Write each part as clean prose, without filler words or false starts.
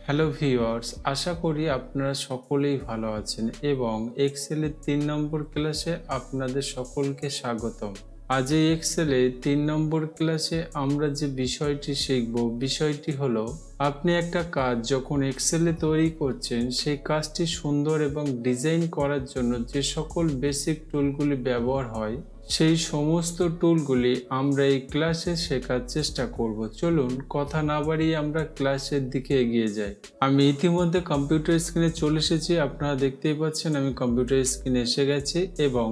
Hello viewers, আশা করি আপনারা সকলেই ভালো আছেন এবং এক্সেলের ৩ নম্বর ক্লাসে আপনাদের সকলকে স্বাগতম। আজ এই এক্সেলে ৩ নম্বর ক্লাসে আমরা যে বিষয়টি শিখব, বিষয়টি হলো আপনি একটা কাজ যখন এক্সেলে তৈরি করছেন সেই কাজটি সুন্দর এবং ডিজাইন করার জন্য যে সকল বেসিক টুলগুলি ব্যবহার হয় সেই সমস্ত টুলগুলি আমরা এই ক্লাসে শেখার চেষ্টা করব। চলুন কথা না বাড়িয়ে আমরা ক্লাসের দিকে এগিয়ে যাই। আমি ইতিমধ্যে কম্পিউটার স্ক্রিনে চলে এসেছি, আপনারা দেখতেই পাচ্ছেন আমি কম্পিউটার স্ক্রিনে এসে গেছি এবং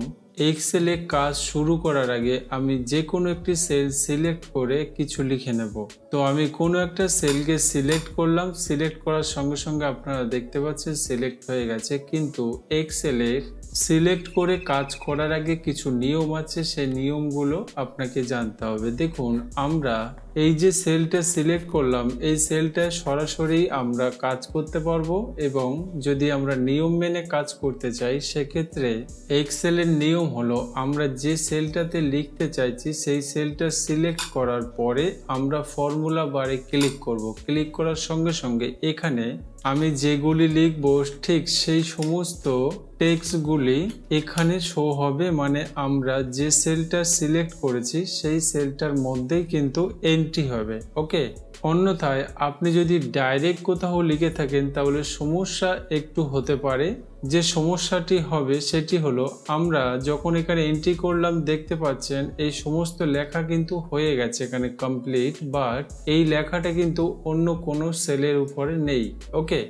এক্সেলে কাজ শুরু করার আগে আমি যে কোনো একটি সেল সিলেক্ট করে কিছু লিখে নেব। তো আমি কোনো একটা সেলকে সিলেক্ট করলাম, সিলেক্ট করার সঙ্গে সঙ্গে আপনারা দেখতে পাচ্ছেন সিলেক্ট হয়ে গেছে, কিন্তু এক্সেলের সিলেক্ট করে কাজ করার আগে কিছু নিয়ম আছে, সেই নিয়মগুলো আপনাকে জানতে হবে। দেখুন, আমরা এই যে সেলটা সিলেক্ট করলাম এই সেলটা সরাসরি আমরা কাজ করতে পারবো এবং যদি আমরা নিয়ম মেনে কাজ করতে চাই সেক্ষেত্রে এক্সেলের নিয়ম হলো আমরা যে সেলটাতে লিখতে চাইছি সেই সেলটা সিলেক্ট করার পরে আমরা ফর্মুলা বারে ক্লিক করব। ক্লিক করার সঙ্গে সঙ্গে এখানে আমি যেগুলি লিখব ঠিক সেই সমস্ত টেক্সটগুলি এখানে শো হবে, মানে আমরা যে সেলটা সিলেক্ট করেছি সেই সেলটার মধ্যেই কিন্তু এন্ট্রি হবে। ওকে, অন্যথায় আপনি যদি ডাইরেক্ট কোথাও লিখে থাকেন তাহলে সমস্যা একটু হতে পারে। যে সমস্যাটি হবে সেটি হলো আমরা যখন এখানে এন্ট্রি করলাম দেখতে পাচ্ছেন এই সমস্ত লেখা কিন্তু হয়ে গেছে এখানে কমপ্লিট, বাট এই লেখাটা কিন্তু অন্য কোনো সেলের উপরে নেই। ওকে,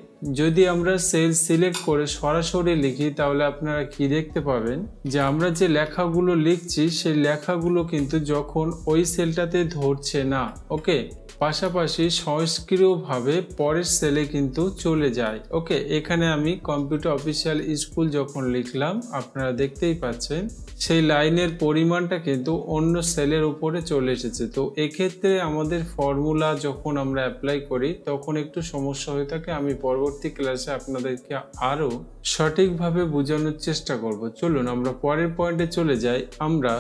যদি আমরা সেল সিলেক্ট করে সরাসরি লিখি তাহলে আপনারা কি দেখতে পাবেন যে আমরা যে লেখাগুলো লিখছি সেই লেখাগুলো কিন্তু যখন ওই সেলটাতে ধরছে না। ওকে, পাশাপাশি স্বয়ংক্রিয়ভাবে পরের সেলে কিন্তু চলে যায়। ওকে, এখানে আমি কম্পিউটার অফিসিয়াল স্কুল যখন লিখলাম আপনারা দেখতেই পাচ্ছেন সেই লাইনের পরিমাণটা কিন্তু অন্য সেলের উপরে চলে এসেছে। তো এক্ষেত্রে আমাদের ফর্মুলা যখন আমরা অ্যাপ্লাই করি তখন একটু সমস্যা হয়ে থাকে। আমি পরবর্তী ক্লাসে আপনাদেরকে আরো সঠিকভাবে বোঝানোর চেষ্টা করব। চলুন আমরা পরের পয়েন্টে চলে যাই। আমরা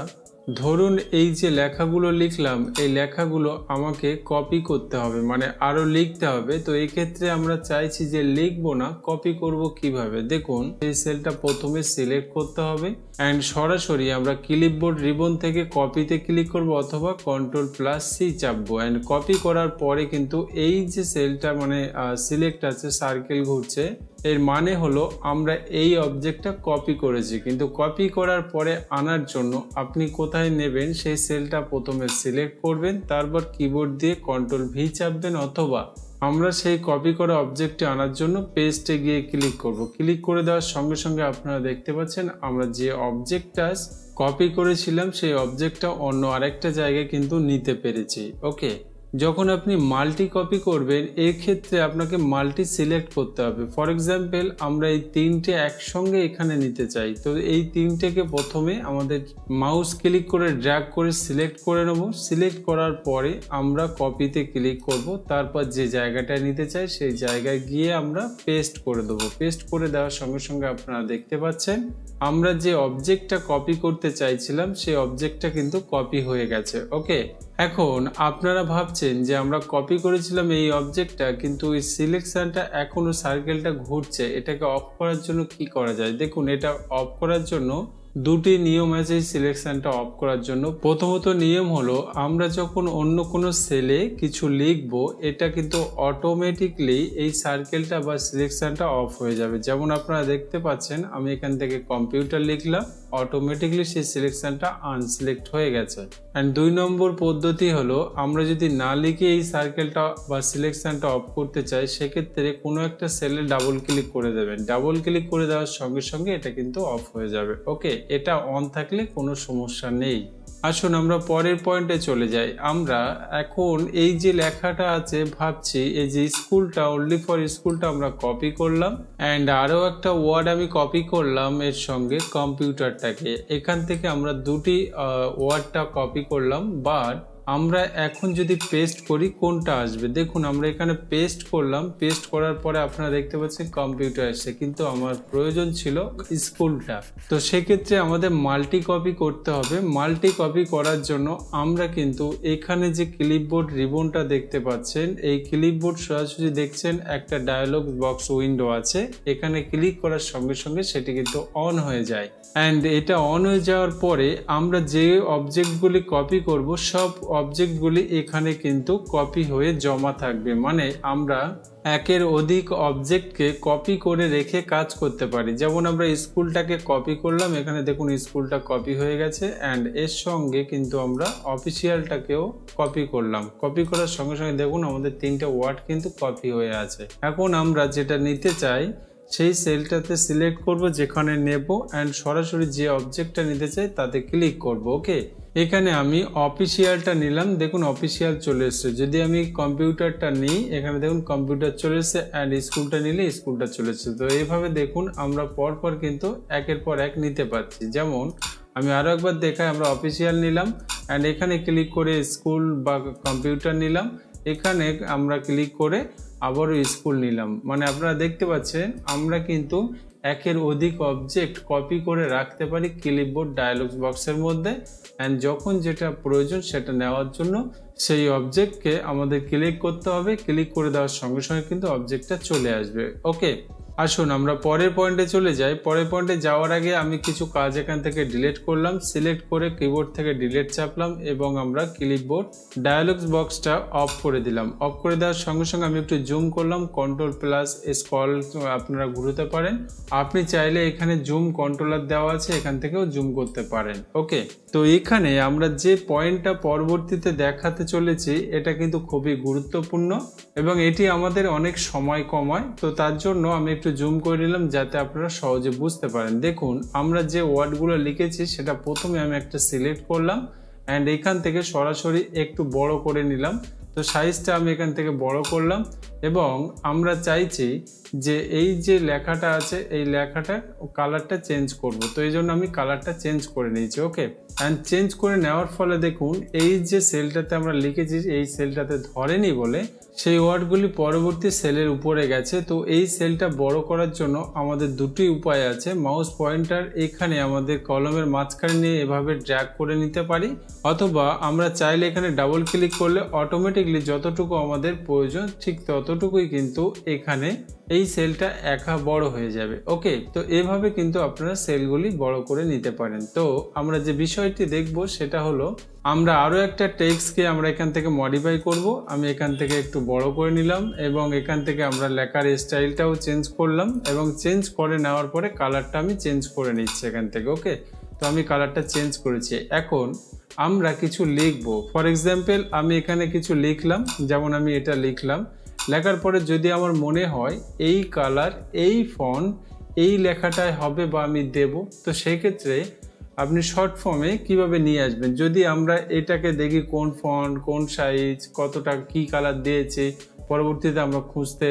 ধরুন এই যে লেখাগুলো লিখলাম এই লেখাগুলো আমাকে কপি করতে হবে, মানে আরো লিখতে হবে। তো এই ক্ষেত্রে আমরা চাইছি যে লিখবো না, কপি করব কিভাবে। দেখুন, এই সেলটা প্রথমে সিলেক্ট করতে হবে এন্ড সরাসরি আমরা ক্লিপবোর্ড রিবন থেকে কপিতে ক্লিক করব অথবা Ctrl+C চাপবো এন্ড কপি করার পরে কিন্তু এই যে সেলটা মানে সিলেক্ট আছে সার্কেল ঘুরছে, এর মানে হলো আমরা এই অবজেক্টটা কপি করেছি। কিন্তু কপি করার পরে আনার জন্য আপনি কোথায় নেবেন সেই সেলটা প্রথমে সিলেক্ট করবেন, তারপর কিবোর্ড দিয়ে Ctrl+V চাপবেন অথবা আমরা সেই কপি করা অবজেক্টে আনার জন্য পেস্টে গিয়ে ক্লিক করব। ক্লিক করে দেওয়ার সঙ্গে সঙ্গে আপনারা দেখতে পাচ্ছেন আমরা যে অবজেক্টটা কপি করেছিলাম সেই অবজেক্টটা অন্য আরেকটা জায়গায় কিন্তু নিতে পেরেছি। ওকে, যখন আপনি মাল্টি কপি করবেন এর ক্ষেত্রে আপনাকে মাল্টি সিলেক্ট করতে হবে। ফর এক্সাম্পল আমরা এই তিনটে একসঙ্গে এখানে নিতে চাই, তো এই তিনটেকে প্রথমে আমাদের মাউস ক্লিক করে ড্র্যাগ করে সিলেক্ট করে নেব। সিলেক্ট করার পরে আমরা কপিতে ক্লিক করব, তারপর যে জায়গাটায় নিতে চাই সেই জায়গায় গিয়ে আমরা পেস্ট করে দেবো। পেস্ট করে দেওয়ার সঙ্গে সঙ্গে আপনারা দেখতে পাচ্ছেন আমরা যে অবজেক্টটা কপি করতে চাইছিলাম সেই অবজেক্টটা কিন্তু কপি হয়ে গেছে। ওকে, এখন আপনারা ভাবছেন যে আমরা কপি করেছিলাম এই অবজেক্টটা কিন্তু এই সিলেকশনটা এখনো সার্কেলটা ঘুরছে, এটাকে অফ করার জন্য কি করা যায়। দেখুন, এটা অফ করার জন্য দুটি নিয়ম আছে এই সিলেকশনটা অফ করার জন্য। প্রথমত নিয়ম হলো আমরা যখন অন্য কোনো সেলে কিছু লিখবো এটা কিন্তু অটোমেটিকলি এই সার্কেলটা বা সিলেকশনটা অফ হয়ে যাবে। যেমন আপনারা দেখতে পাচ্ছেন আমি এখান থেকে কম্পিউটার লিখলাম, অটোমেটিকলি সেই সিলেকশনটা আনসিলেক্ট হয়ে গেছে। এন্ড ২ নম্বর পদ্ধতি হলো আমরা যদি না লিখে এই সার্কেলটা বা সিলেকশনটা অফ করতে চাই সেক্ষেত্রে কোনো একটা সেলে ডাবল ক্লিক করে দেবেন। ডাবল ক্লিক করে দেওয়ার সঙ্গে সঙ্গে এটা কিন্তু অফ হয়ে যাবে। ওকে, এটা অন থাকলে কোনো সমস্যা নেই। আসুন আমরা পরের পয়েন্টে চলে যাই। আমরা এখন এই যে লেখাটা আছে ভাবছি এই যে স্কুলটা, অনলি ফর স্কুলটা আমরা কপি করলাম এন্ড আরো একটা ওয়ার্ড আমি কপি করলাম এর সঙ্গে কম্পিউটারটাকে। এখান থেকে আমরা দুটি ওয়ার্ডটা কপি করলাম, বাট আমরা এখন যদি পেস্ট করি কোনটা আসবে, দেখুন আমরা এখানে পেস্ট করলাম, পেস্ট করার পরে আপনারা দেখতে পাচ্ছেন কম্পিউটার আসছে, কিন্তু আমার প্রয়োজন ছিল স্কুলটা। তো সেক্ষেত্রে আমাদের মাল্টি কপি করতে হবে। মাল্টি কপি করার জন্য আমরা কিন্তু এখানে যে ক্লিপবোর্ড রিবনটা দেখতে পাচ্ছেন, এই ক্লিপবোর্ড সরাসরি দেখছেন একটা ডায়ালগ বক্স উইন্ডো আছে, এখানে ক্লিক করার সঙ্গে সঙ্গে সেটি কিন্তু অন হয়ে যায়। অ্যান্ড এটা অন হয়ে যাওয়ার পরে আমরা যে অবজেক্টগুলি কপি করব সব অবজেক্টগুলি এখানে কিন্তু কপি হয়ে জমা থাকবে। মানে আমরা একের অধিক অবজেক্টকে কপি করে রেখে কাজ করতে পারি। যেমন আমরা স্কুলটাকে কপি করলাম, এখানে দেখুন স্কুলটা কপি হয়ে গেছে, অ্যান্ড এর সঙ্গে কিন্তু আমরা অফিসিয়ালটাকেও কপি করলাম। কপি করার সঙ্গে সঙ্গে দেখুন আমাদের 3টে ওয়ার্ড কিন্তু কপি হয়ে আছে। এখন আমরা যেটা নিতে চাই সেই সেলটাতে সিলেক্ট করব যেখানে নেব, অ্যান্ড সরাসরি যে অবজেক্টটা নিতে চাই তাতে ক্লিক করব। ওকে, এখানে আমি অফিসিয়ালটা নিলাম, দেখুন অফিসিয়াল চলে এসছে। যদি আমি কম্পিউটারটা নিই, এখানে দেখুন কম্পিউটার চলে এসছে, অ্যান্ড স্কুলটা নিলে স্কুলটা চলে এসছে। তো এইভাবে দেখুন আমরা পরপর কিন্তু একের পর এক নিতে পারছি। যেমন আমি আরও একবার দেখাই, আমরা অফিসিয়াল নিলাম, অ্যান্ড এখানে ক্লিক করে স্কুল বা কম্পিউটার নিলাম, এখানে আমরা ক্লিক করে আবারও স্কুল নিলাম। মানে আপনারা দেখতে পাচ্ছেন আমরা কিন্তু একের অধিক অবজেক্ট কপি করে রাখতে পারি ক্লিপবোর্ড ডায়ালগস বক্সের মধ্যে, অ্যান্ড যখন যেটা প্রয়োজন সেটা নেওয়ার জন্য সেই অবজেক্টকে আমাদের ক্লিক করতে হবে। ক্লিক করে দেওয়ার সঙ্গে সঙ্গে কিন্তু অবজেক্টটা চলে আসবে। ওকে, আসুন আমরা পরের পয়েন্টে চলে যাই। পরের পয়েন্টে যাওয়ার আগে আমি কিছু কাজ এখান থেকে ডিলিট করলাম। সিলেক্ট করে কিবোর্ড থেকে ডিলিট চাপলাম এবং আমরা ক্লিপবোর্ড ডায়ালগস বক্সটা অফ করে দিলাম। অফ করে দেওয়ার সঙ্গে সঙ্গে আমি একটু জুম করলাম, কন্ট্রোল প্লাস স্ক্রল আপনারা ঘুরতে পারেন। আপনি চাইলে এখানে জুম কন্ট্রোলার দেওয়া আছে, এখান থেকেও জুম করতে পারেন। ওকে, তো এখানে আমরা যে পয়েন্টটা পরবর্তীতে দেখাতে চলেছি এটা কিন্তু খুবই গুরুত্বপূর্ণ এবং এটি আমাদের অনেক সময় কমায়। তো তার জন্য আমি একটু জুম করে নিলাম যাতে আপনারা সহজে বুঝতে পারেন। দেখুন আমরা যে ওয়ার্ডগুলো লিখেছি সেটা প্রথমে আমি একটা সিলেক্ট করলাম, অ্যান্ড এখান থেকে সরাসরি একটু বড় করে নিলাম। তো সাইজটা আমি এখান থেকে বড় করলাম এবং আমরা চাইছি যে এই যে লেখাটা আছে এই লেখাটা কালারটা চেঞ্জ করব। তো এই জন্য আমি কালারটা চেঞ্জ করে নিয়েছি। ওকে, অ্যান্ড চেঞ্জ করে নেওয়ার ফলে দেখুন এই যে সেলটাতে আমরা লিখেছি এই সেলটাতে ধরেনি বলে সেই ওয়ার্ডগুলি পরবর্তী সেলের উপরে গেছে। তো এই সেলটা বড় করার জন্য আমাদের দুটি উপায় আছে। মাউস পয়েন্টার এখানে আমাদের কলমের মাঝখানে নিয়ে এভাবে ড্র্যাগ করে নিতে পারি, অথবা আমরা চাইলে এখানে ডাবল ক্লিক করলে অটোমেটিকলি যতটুকু আমাদের প্রয়োজন ঠিক ততটুকুই কিন্তু এখানে এই সেলটা একা বড় হয়ে যাবে। ওকে, তো এভাবে কিন্তু আপনারা সেলগুলি বড় করে নিতে পারেন। তো আমরা যে বিষয়টি দেখব সেটা হলো আমরা আরও একটা টেক্সটকে আমরা এখান থেকে মডিফাই করব। আমি এখান থেকে একটু বড় করে নিলাম এবং এখান থেকে আমরা লেখার স্টাইলটাও চেঞ্জ করলাম এবং চেঞ্জ করে নেওয়ার পরে কালারটা আমি চেঞ্জ করে নিচ্ছি এখান থেকে। ওকে, তো আমি কালারটা চেঞ্জ করেছি। এখন আমরা কিছু লিখব। ফর এক্সাম্পল আমি এখানে কিছু লিখলাম, যেমন আমি এটা লিখলাম। লেখার পরে যদি আমার মনে হয় এই কালার এই ফন্ট এই লেখাটায় হবে বা আমি দেব, তো সেক্ষেত্রে আপনি শর্ট ফর্মে কিভাবে নিয়ে আসবেন। যদি আমরা এটাকে দেখি কোন ফন্ট কোন সাইজ কতটা কি কালার দিয়েছে, পরবর্তীতে আমরা খুঁজতে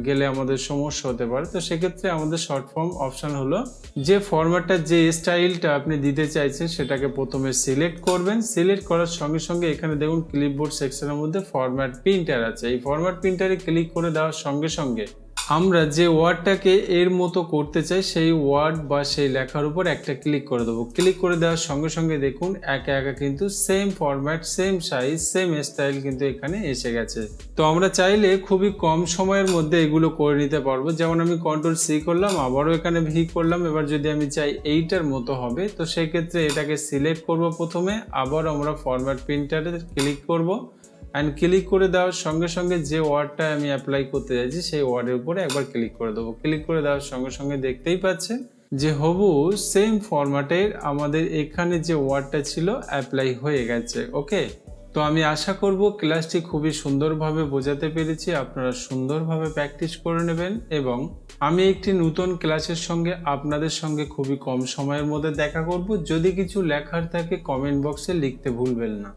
গেলে আমাদের সমস্যা হতে পারে। তো সেক্ষেত্রে আমাদের শর্ট ফর্ম অপশান হলো যে ফরম্যাটটা যে স্টাইলটা আপনি দিতে চাইছেন সেটাকে প্রথমে সিলেক্ট করবেন। সিলেক্ট করার সঙ্গে সঙ্গে এখানে দেখুন ক্লিপবোর্ড সেকশনের মধ্যে ফরম্যাট প্রিন্টার আছে। এই ফরম্যাট প্রিন্টারে ক্লিক করে দেওয়ার সঙ্গে সঙ্গে আমরা যে ওয়ার্ডটাকে এর মতো করতে চাই সেই ওয়ার্ড বা সেই লেখার উপর একটা ক্লিক করে দেবো। ক্লিক করে দেওয়ার সঙ্গে সঙ্গে দেখুন একা একা কিন্তু same format same size same style কিন্তু এখানে এসে গেছে। তো আমরা চাইলে খুবই কম সময়ের মধ্যে এগুলো করে নিতে পারবো। যেমন আমি কন্ট্রোল সি করলাম, আবারও এখানে ভি করলাম। এবার যদি আমি চাই এইটার মতো হবে তো সেই ক্ষেত্রে এটাকে সিলেক্ট করব প্রথমে, আবার আমরা ফরম্যাট প্রিন্টারে ক্লিক করব, অ্যান্ড ক্লিক করে দেওয়ার সঙ্গে সঙ্গে যে ওয়ার্ডটা আমি অ্যাপ্লাই করতে চাইছি সেই ওয়ার্ডের উপরে একবার ক্লিক করে দেবো। ক্লিক করে দেওয়ার সঙ্গে সঙ্গে দেখতেই পাচ্ছেন যে হবু সেম ফরম্যাটের আমাদের এখানে যে ওয়ার্ডটা ছিল অ্যাপ্লাই হয়ে গেছে। ওকে, তো আমি আশা করব ক্লাসটি খুবই সুন্দরভাবে বোঝাতে পেরেছি। আপনারা সুন্দরভাবে প্র্যাকটিস করে নেবেন এবং আমি একটি নতুন ক্লাসের সঙ্গে আপনাদের সঙ্গে খুবই কম সময়ের মধ্যে দেখা করব। যদি কিছু লেখার থাকে কমেন্ট বক্সে লিখতে ভুলবেন না।